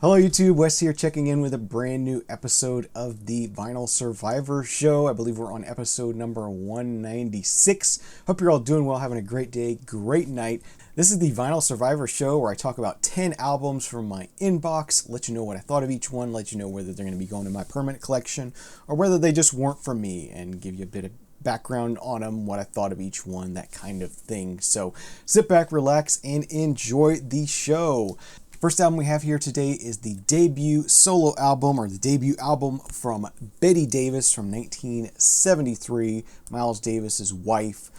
Hello YouTube, Wes here checking in with a brand new episode of the Vinyl Survivor Show. I believe we're on episode number 196. Hope you're all doing well, having a great day, great night. This is the Vinyl Survivor Show where I talk about 10 albums from my inbox, let you know what I thought of each one, let you know whether they're going to be going to my permanent collection or whether they just weren't for me, and give you a bit of background on them, what I thought of each one, that kind of thing. So sit back, relax, and enjoy the show. First album we have here today is the debut solo album, or the debut album from Betty Davis from 1973, Miles Davis's wife.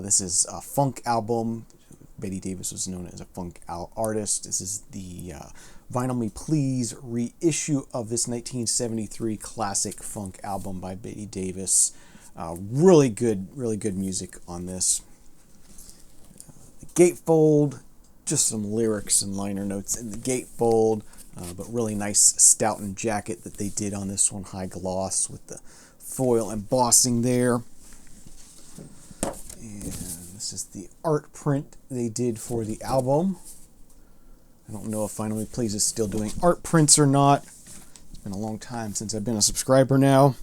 This is a funk album. Betty Davis was known as a funk artist. This is the Vinyl Me Please reissue of this 1973 classic funk album by Betty Davis. Really good music on this. The gatefold. Just some lyrics and liner notes in the gatefold, but really nice Stoughton jacket that they did on this one, high gloss with the foil embossing there. And this is the art print they did for the album. I don't know if Vinyl Me Please is still doing art prints or not. It's been a long time since I've been a subscriber now.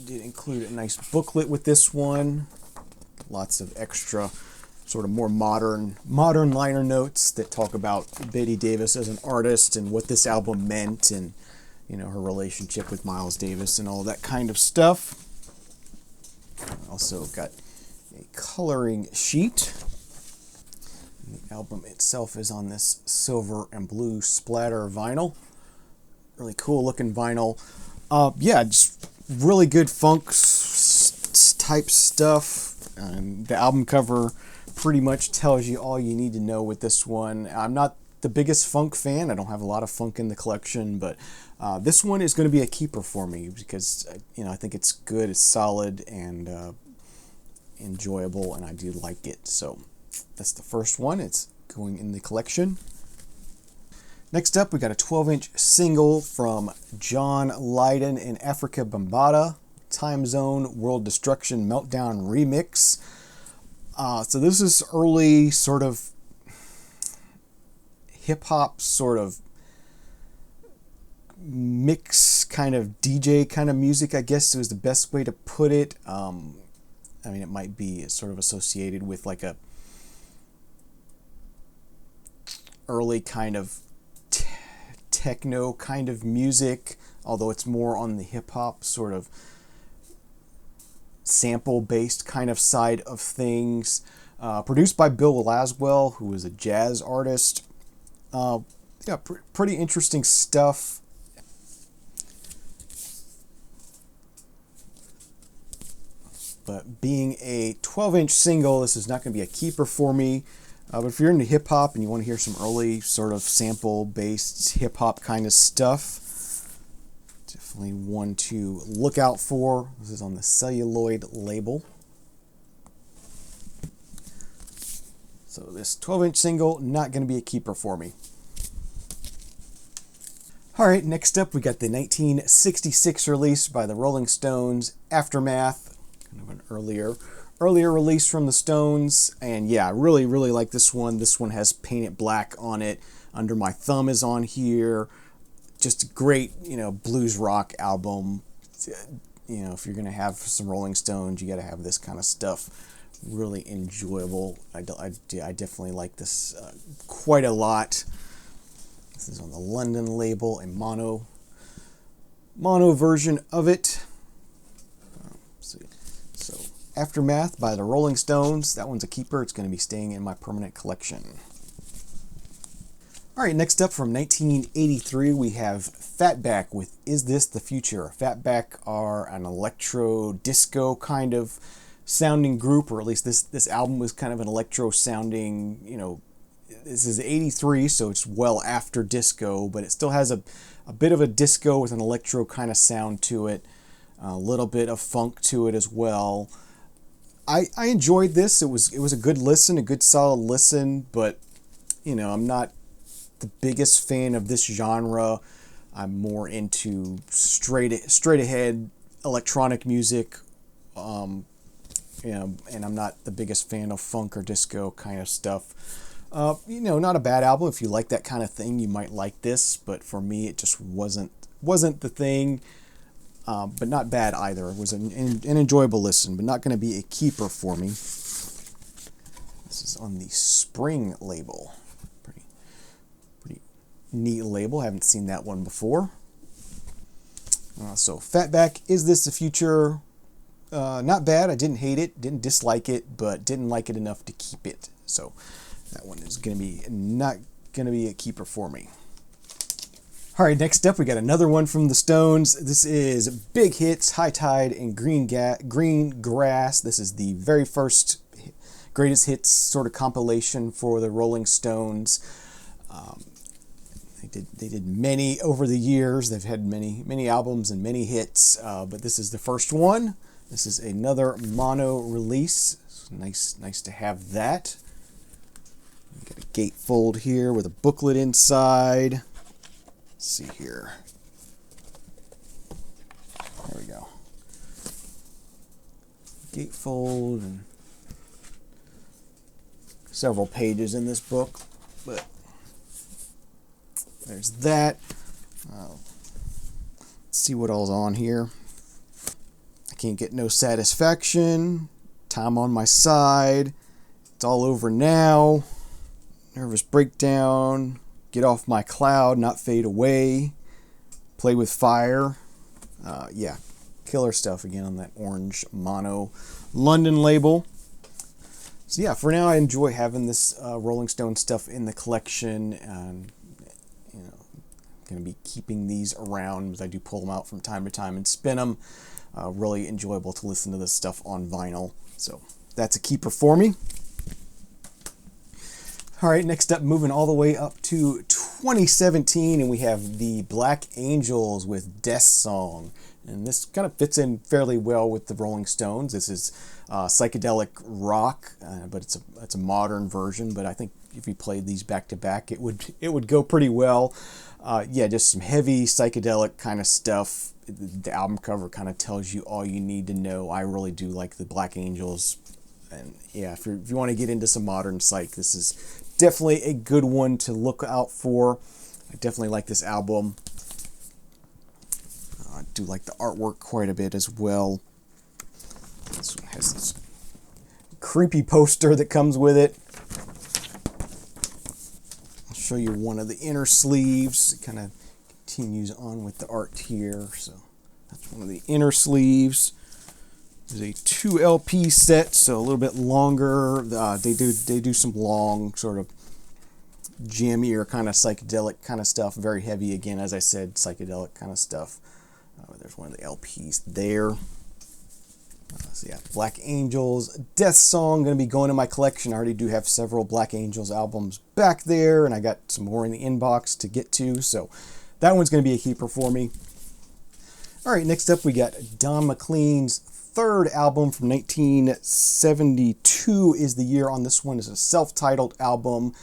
Did include a nice booklet with this one. Lots of extra sort of more modern liner notes that talk about Betty Davis as an artist and what this album meant, and her relationship with Miles Davis and all that kind of stuff. Also got a coloring sheet. And the album itself is on this silver and blue splatter vinyl. Really cool looking vinyl. Yeah, just really good funk type stuff. The album cover pretty much tells you all you need to know with this one. I'm not the biggest funk fan. I don't have a lot of funk in the collection, but this one is going to be a keeper for me because I think it's good, it's solid, and enjoyable, and I do like it. So that's the first one. It's going in the collection. Next up, we got a 12-inch single from John Lyden and Africa Bambaataa, Time Zone World Destruction Meltdown Remix. So this is early sort of hip-hop sort of mix kind of DJ kind of music, I guess was the best way to put it. It might be sort of associated with like a early kind of techno kind of music, although it's more on the hip-hop sort of sample-based kind of side of things. Produced by Bill Laswell, who is a jazz artist. Pretty interesting stuff. But being a 12-inch single, this is not going to be a keeper for me. But if you're into hip-hop and you want to hear some early sort of sample-based hip-hop kind of stuff, definitely one to look out for. This is on the celluloid label. So this 12-inch single, not going to be a keeper for me. All right, next up we got the 1966 release by the Rolling Stones, Aftermath, kind of an earlier release from the Stones. And yeah, I really like this one. This one has Paint It Black on it. Under My Thumb is on here. Just a great, blues rock album. If you're going to have some Rolling Stones, you got to have this kind of stuff. Really enjoyable. I definitely like this quite a lot. This is on the London label, a mono version of it. So Aftermath by the Rolling Stones. That one's a keeper. It's going to be staying in my permanent collection. All right, next up from 1983, we have Fatback with Is This the Future? Fatback are an electro disco kind of sounding group, or at least this album was kind of an electro sounding, this is 83, so it's well after disco, but it still has a bit of a disco with an electro kind of sound to it, a little bit of funk to it as well. I enjoyed this. It was a good listen, a good solid listen, but I'm not the biggest fan of this genre. I'm more into straight ahead electronic music, and I'm not the biggest fan of funk or disco kind of stuff. You know, not a bad album. If you like that kind of thing, you might like this. But for me, it just wasn't the thing. But not bad either. It was an enjoyable listen, but not going to be a keeper for me. This is on the spring label. Pretty neat label. Haven't seen that one before. So Fatback, Is This the Future? Not bad. I didn't hate it, didn't dislike it, but didn't like it enough to keep it. So that one is not going to be a keeper for me. All right, next up, we got another one from the Stones. This is Big Hits, High Tide, and Green Grass. This is the very first greatest hits sort of compilation for the Rolling Stones. They did many over the years. They've had many albums and many hits, but this is the first one. This is another mono release. It's nice to have that. You got a gatefold here with a booklet inside. Let's see here. There we go. Gatefold and several pages in this book, but there's that. Let's see what all's on here. I can't get no satisfaction. Time on my side. It's all over now. Nervous breakdown. Get off my cloud, not fade away. Play with fire. Yeah, killer stuff again on that orange mono London label. So yeah, for now I enjoy having this Rolling Stone stuff in the collection, and you know, I'm going to be keeping these around as I do pull them out from time to time and spin them. Really enjoyable to listen to this stuff on vinyl. So that's a keeper for me. All right, next up, moving all the way up to 2017, and we have the Black Angels with Death Song. And this kind of fits in fairly well with the Rolling Stones. This is psychedelic rock, but it's a modern version. But I think if you played these back to back, it would go pretty well. Yeah, just some heavy psychedelic kind of stuff. The album cover kind of tells you all you need to know. I really do like the Black Angels, and yeah, if you want to get into some modern psych, this is definitely a good one to look out for. I definitely like this album. I do like the artwork quite a bit as well. This one has this creepy poster that comes with it. I'll show you one of the inner sleeves. It kind of continues on with the art here. So that's one of the inner sleeves. There's a 2 LP set, so a little bit longer. They do some long sort of jammier kind of psychedelic kind of stuff. Very heavy again, as I said, psychedelic kind of stuff. There's one of the LPs there. So yeah, Black Angels, Death Song, going to be going in my collection. I already do have several Black Angels albums back there, and I got some more in the inbox to get to, so that one's going to be a keeper for me. All right, next up we got Don McLean's third album from 1972 is the year on this one. It's a self-titled album.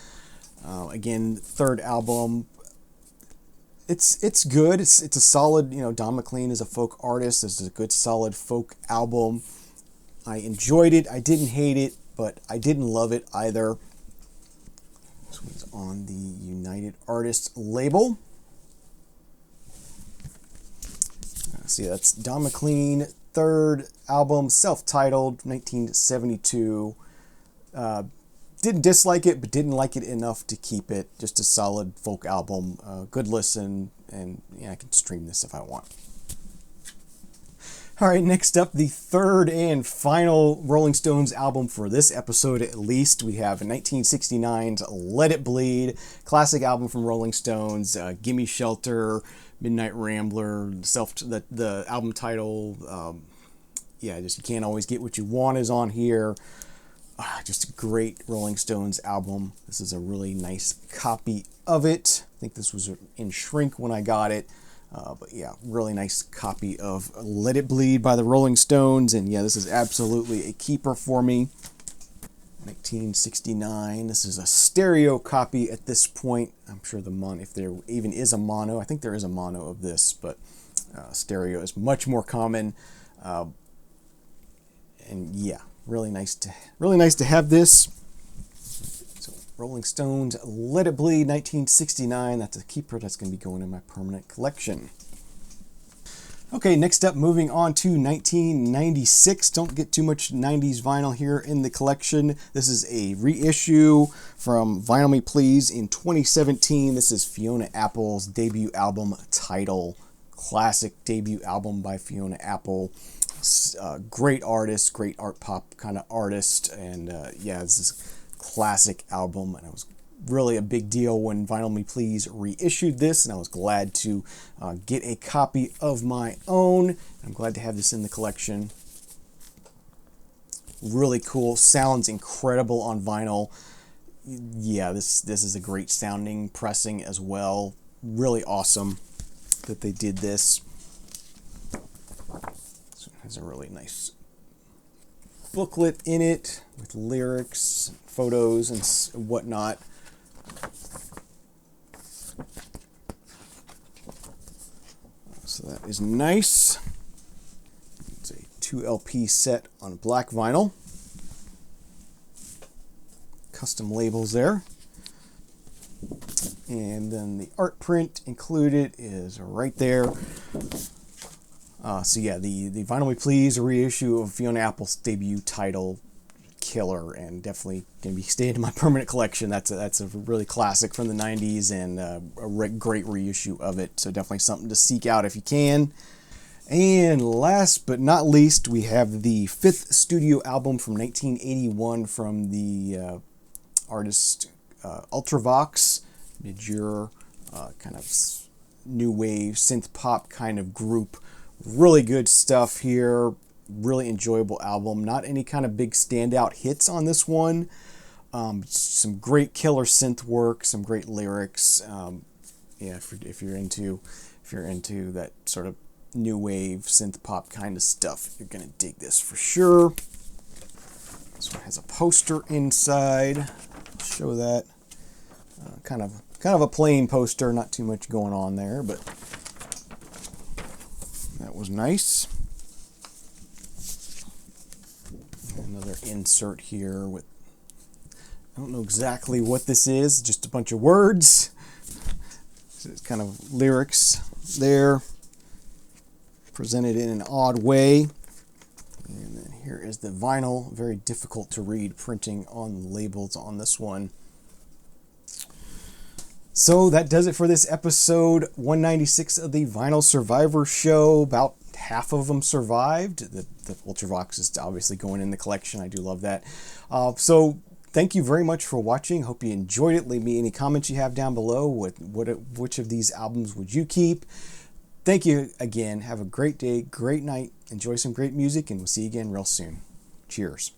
Again, third album. It's good. It's a solid, Don McLean is a folk artist. This is a good, solid folk album. I enjoyed it. I didn't hate it, but I didn't love it either. This one's on the United Artists label. See, that's Don McLean, third album, self-titled, 1972. Didn't dislike it, but didn't like it enough to keep it. Just a solid folk album, good listen, and yeah, I can stream this if I want. All right, next up, the third and final Rolling Stones album for this episode at least. We have 1969's Let It Bleed, classic album from Rolling Stones, Gimme Shelter, Midnight Rambler, the album title, yeah, just You Can't Always Get What You Want is on here. Just a great Rolling Stones album. This is a really nice copy of it. I think this was in shrink when I got it. But yeah, really nice copy of Let It Bleed by the Rolling Stones. And yeah, this is absolutely a keeper for me. 1969. This is a stereo copy at this point. I'm sure the mono, if there even is a mono, I think there is a mono of this, but stereo is much more common. And yeah, really nice to have this. So Rolling Stones, Let It Bleed, 1969. That's a keeper that's going to be going in my permanent collection. Okay, next up, moving on to 1996. Don't get too much 90s vinyl here in the collection. This is a reissue from Vinyl Me Please in 2017. This is Fiona Apple's debut album, Title. Classic debut album by Fiona Apple. Great artist, great art pop kind of artist. And yeah, this is a classic album. And it was really a big deal when Vinyl Me Please reissued this, and I was glad to get a copy of my own. I'm glad to have this in the collection. Really cool, sounds incredible on vinyl. Yeah, this is a great sounding pressing as well. Really awesome that they did this. So it has a really nice booklet in it with lyrics, photos, and whatnot. So that is nice. It's a 2 LP set on black vinyl. Custom labels there. And then the art print included is right there. So yeah, the Vinyl Me Please reissue of Fiona Apple's debut Title. Killer, and definitely going to be staying in my permanent collection. That's a really classic from the 90s, and a great reissue of it. So definitely something to seek out if you can. And last but not least, we have the 5th studio album from 1981 from the artist Ultravox, mid-year kind of new wave synth pop kind of group. Really good stuff here. Really enjoyable album. Not any kind of big standout hits on this one. Some great killer synth work, some great lyrics. Yeah, if you're into that sort of new wave synth pop kind of stuff, you're gonna dig this for sure. This one has a poster inside. I'll show that. Kind of a plain poster, not too much going on there, but that was nice. Another insert here with, I don't know exactly what this is, just a bunch of words. So it's kind of lyrics there, presented in an odd way. And then here is the vinyl, very difficult to read printing on the labels on this one. So that does it for this episode 196 of the Vinyl Survivor Show. About half of them survived. The Ultravox is obviously going in the collection. I do love that. So thank you very much for watching. Hope you enjoyed it. Leave me any comments you have down below. Which of these albums would you keep? Thank you again. Have a great day, great night. Enjoy some great music, and we'll see you again real soon. Cheers.